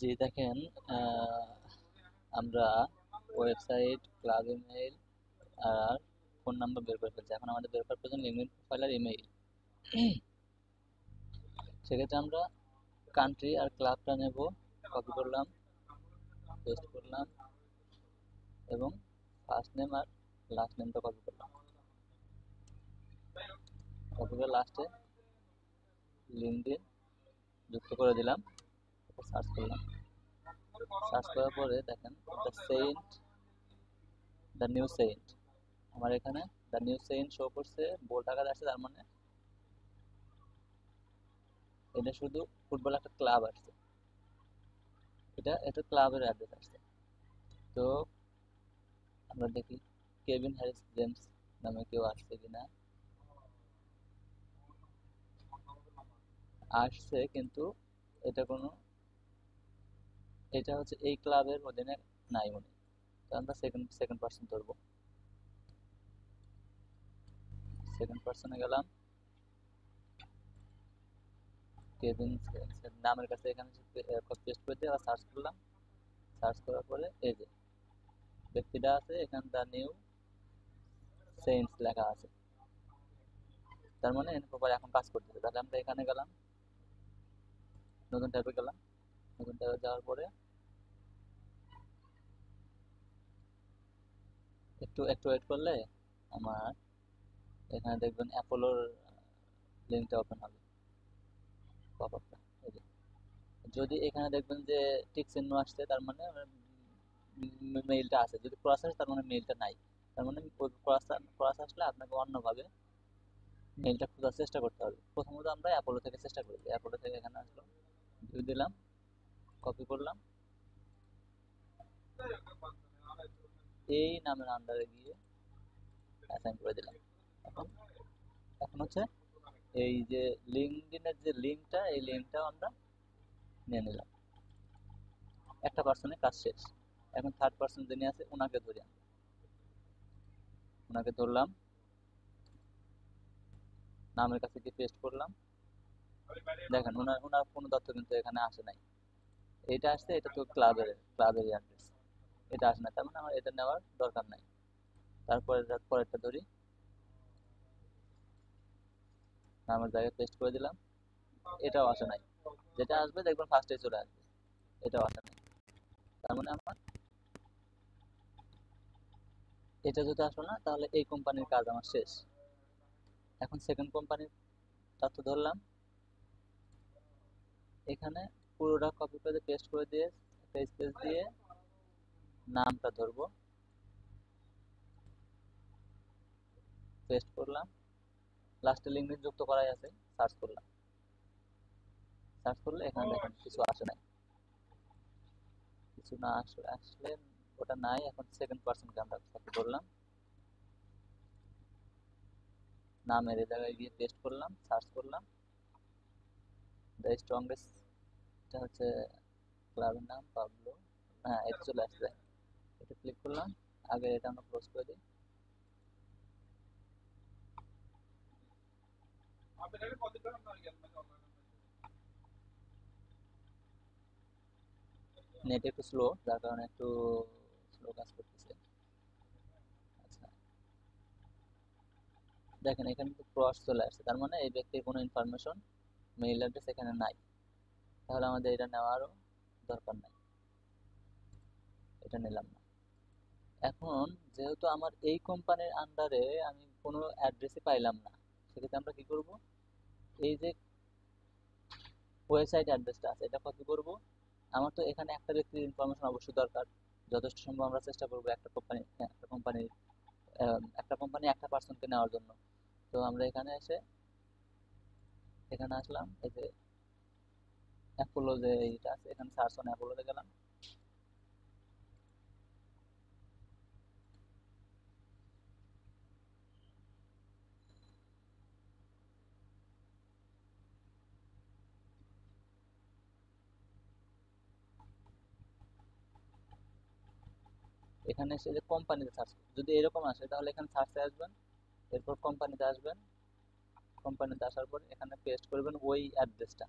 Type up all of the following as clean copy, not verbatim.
জি দেখেন, আহ, আমরা website, club email আর phone number বের করে ফেলছি। এখন আমাদের বের করার প্রয়োজন লিঙ্কডইন প্রোফাইল আর ইমেইল। সেক্ষেত্রে আমরা কান্ট্রি আর ক্লাবটা নেব, কপি করলাম, পেস্ট করলাম এবং ফার্স্ট নেম আর লাস্ট নেমটা কপি করলাম। কপি করে লাস্টে লিঙ্কডইন যুক্ত করে দিলাম, সার্চ করলাম। সার্চ করার পরে দেখেন the sent, the new sent, আমার এখানে দ্য নিউ সেন্ট শো করছে, বোল্ড আকারে আসছে, তার মানে এটা শুধু ফুটবল একটা ক্লাব আসছে, এটা এটা ক্লাবের অ্যাড্রেস আসছে। তো আমরা দেখি কেভিন হ্যারিস জেমস নামে কেউ আসছে কিনা। আসছে, কিন্তু এটা কোনো, এটা হচ্ছে এই ক্লাবের অধীনে নাই মনে হয়। তো আমরা সেকেন্ড সেকেন্ড পার্সন ধরবো। সেকেন্ড পার্সনে গেলাম, কেভিন নামের কাছে এখানে পেস্ট করে দিয়ে আবার সার্চ করলাম। সার্চ করার পরে এই যে ব্যক্তিটা আছে, এখানে দ্য নিউ সেন্টস লেখা আছে, তার মানে এর প্রপার এখন কাজ করতেছে। তাহলে আমরা এখানে গেলাম, নতুন ট্যাবে গেলাম। নতুন ট্যাবে যাওয়ার পরে একটু একটু ওয়েট করলে আমার এখানে দেখবেন অ্যাপোলোর লিঙ্কটা ওপেন হবে, পপআপটা। এই যে যদি এখানে দেখবেন যে টিক চিহ্ন আসছে, তার মানে মেইলটা আছে। যদি ক্রস আসে তার মানে মেইলটা নাই। তার মানে ক্রস আসলে আপনাকে অন্যভাবে মেইলটা খোঁজার চেষ্টা করতে হবে। প্রথমত আমরা অ্যাপোলো থেকে চেষ্টা করি। অ্যাপোলো থেকে এখানে আসলাম, ভিউ দিলাম, কপি করলাম, এই নামের আন্ডারে গিয়ে অ্যাসাইন করে দিলাম। এখন এখন হচ্ছে এই যে লিঙ্কডইনের যে লিঙ্কটা, এই লিঙ্কটাও আমরা নিয়ে নিলাম। একটা পার্সনের কাজ শেষ। এখন থার্ড পার্সন যিনি আছে ওনাকে ধরি আমরা। ওনাকে ধরলাম, নামের কাছে গিয়ে পেস্ট করলাম। দেখেন ওনার ওনার কোনো তথ্য কিন্তু এখানে আসে নাই। এটা আসছে, এটা তো ক্লাবের অ্যাড্রেস, এটা আসে না, তার মানে আমার এটা নেওয়ার দরকার নাই। তারপরে পরেরটা ধরি, নামের জায়গায় পেস্ট করে দিলাম, এটাও আসে নাই। যেটা আসবে দেখবেন ফার্স্টে চলে আসবে, এটাও আসে নাই। তার মানে আমার এটা যদি আসলো না, তাহলে এই কোম্পানির কাজ আমার শেষ। এখন সেকেন্ড কোম্পানির তথ্য ধরলাম, এখানে পুরোটা কপি করে পেস্ট করে দিয়ে একটা স্পেস দিয়ে নামটা ধরবো, পেস্ট করলাম, লাস্টে লিঙ্ক যুক্ত করাই আছে, সার্চ করলাম। সার্চ করলে এখানে দেখেন কিছু আসে নাই। কিছু না আসলে আসলে ওটা নাই। এখন সেকেন্ড পার্সনকে আমরা কপি করলাম, নামের এই জায়গায় গিয়ে পেস্ট করলাম, সার্চ করলাম, দ্য স্ট্রংগেস্ট, এটা হচ্ছে ক্লাবের নাম পাবলো। হ্যাঁ, এটা চলে আসছে, এটা ক্লিক করলাম। আগে এটা আমরা ক্লোজ করে দিই। নেট একটু স্লো, যার কারণে একটু স্লো কাজ করতেছে। আচ্ছা, দেখেন এখানে কিন্তু ক্রস চলে আসছে, তার মানে এই ব্যক্তির কোনো ইনফরমেশন, মেইল অ্যাড্রেস এখানে নাই। তাহলে আমাদের এটা নেওয়ারও দরকার নাই, এটা নিলাম না। এখন যেহেতু আমার এই কোম্পানির আন্ডারে আমি কোনো অ্যাড্রেসই পাইলাম না, সেক্ষেত্রে আমরা কি করব, এই যে ওয়েবসাইট অ্যাড্রেসটা আছে এটা কপি করব। আমার তো এখানে একটা ব্যক্তির ইনফরমেশন অবশ্যই দরকার। যথেষ্ট সম্ভব আমরা চেষ্টা করব একটা কোম্পানি একটা পার্সনকে নেওয়ার জন্য। তো আমরা এখানে এসে এখানে আসলাম, এই যে অ্যাপোলো যে এইটা আছে, এখানে সার্চ অন অ্যাপোলোতে গেলাম। এখানে এসে যে কোম্পানিতে সার্চ, যদি এরকম আসে তাহলে এখানে সার্চে আসবেন, এরপর কোম্পানিতে আসবেন। কোম্পানিতে আসার পর এখানে পেস্ট করবেন ওই অ্যাড্রেসটা,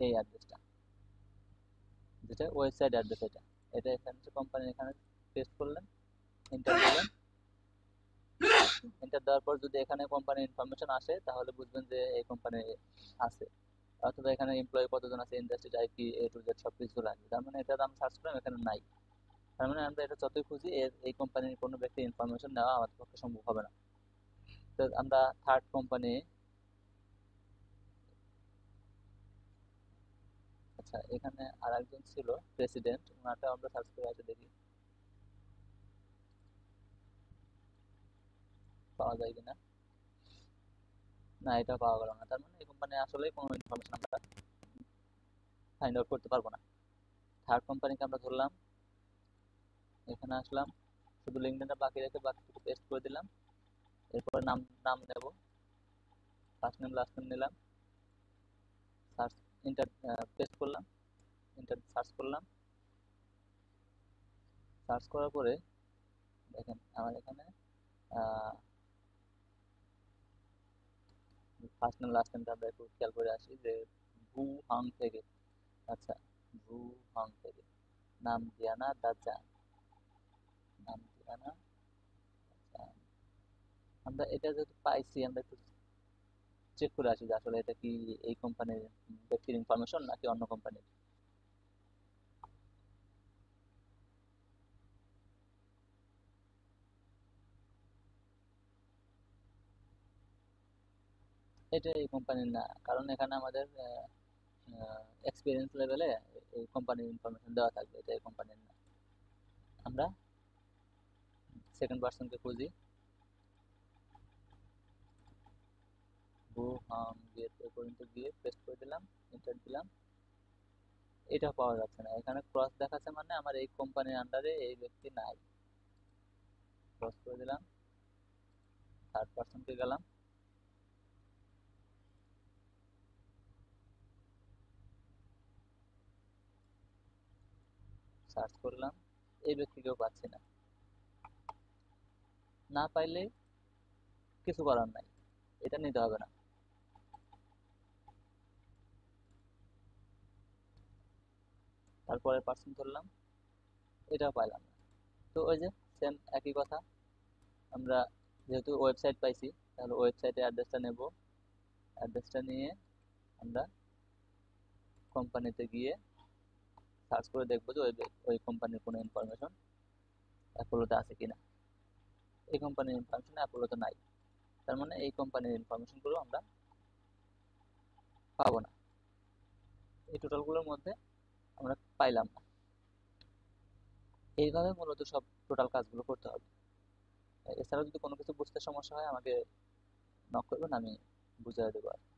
এই অ্যাড্রেসটা। যেটা ওয়েবসাইট অ্যাড্রেস, এটা এটা এখানে কোম্পানি এখানে পেস্ট করলেন, এন্টার দিলেন। এন্টার দেওয়ার পর যদি এখানে কোম্পানির ইনফরমেশন আসে তাহলে বুঝবেন যে এই কোম্পানি আছে, অথবা এখানে এমপ্লয়ি কতজন আছে, industry, IP, A to Z সব কিছু লাগবে। তার মানে এটা আমি সার্চ করলাম, এখানে নাই। তার মানে আমরা এটা যতই খুঁজি এই কোম্পানির কোনো ব্যক্তির ইনফরমেশন নেওয়া আমাদের পক্ষে সম্ভব হবে না। তো আমরা থার্ড কোম্পানি, আচ্ছা এখানে আর একজন ছিল প্রেসিডেন্ট, ওনারটা আমরা সার্চ করে আছে দেখি পাওয়া যায় কিনা। না, এটা পাওয়া গেল না। তার মানে এই কোম্পানি আসলে কোনো ইনফরমেশন আমরা ফাইন্ড আউট করতে পারবো না। থার্ড কোম্পানিকে আমরা ধরলাম, এখানে আসলাম, শুধু লিঙ্কডইনটা বাকি রেখে বাকিটুকু পেস্ট করে দিলাম। এরপরে নাম নাম নেব, ফার্স্ট নেম লাস্ট নেম নিলাম, সার্চ, ইন্টার পেস্ট করলাম, ইন্টার সার্চ করলাম। সার্চ করার পরে দেখেন আমার এখানে ফার্স্ট নেম লাস্ট নেমটা আমরা একটু খেয়াল করে আসি যে ভু হাং থেকে, আচ্ছা ভু হাং থেকে, নাম দিয়ানা দাচান, নাম দিয়ানা দাচান। আমরা এটা যেহেতু পাইছি, আমরা একটু চেক করে আসি যে আসলে এটা কি এই কোম্পানির ব্যক্তির ইনফরমেশন নাকি অন্য কোম্পানির। এটা এই কোম্পানির না, কারণ এখানে আমাদের এক্সপিরিয়েন্স লেভেলে এই কোম্পানির ইনফরমেশন দেওয়া থাকবে, এটা এই কোম্পানির না। আমরা সেকেন্ড পার্সনকে খুঁজি, ভু হাং গিয়ে পর্যন্ত গিয়ে পেস্ট করে দিলাম, এন্টার দিলাম। এটা পাওয়া যাচ্ছে না, এখানে ক্রস দেখাচ্ছে, মানে আমার এই কোম্পানির আন্ডারে এই ব্যক্তি নাই। ক্রস করে দিলাম, থার্ড পার্সনকে গেলাম, সার্চ করলাম, এই ব্যক্তিকেও পাচ্ছি না। না পাইলে কিছু করার নাই, এটা নিতে হবে না। তারপরে পার্সন ধরলাম, এটাও পাইলাম না। তো ওই যে সেম একই কথা, আমরা যেহেতু ওয়েবসাইট পাইছি তাহলে ওয়েবসাইটের অ্যাড্রেসটা নেব, অ্যাড্রেসটা নিয়ে আমরা কোম্পানিতে গিয়ে সার্চ করে দেখবো যে ওই ওই কোম্পানির কোনো ইনফরমেশন অ্যাপোলোতে আছে কিনা। এই কোম্পানির ইনফরমেশন অ্যাপোলোতে নাই, তার মানে এই কোম্পানির ইনফরমেশনগুলো আমরা পাবো না, এই টোটালগুলোর মধ্যে আমরা পাইলাম না। এইভাবে মূলত সব টোটাল কাজগুলো করতে হবে। এছাড়াও যদি কোনো কিছু বুঝতে সমস্যা হয় আমাকে নক করবেন, আমি বুঝিয়ে দেবো আর কি।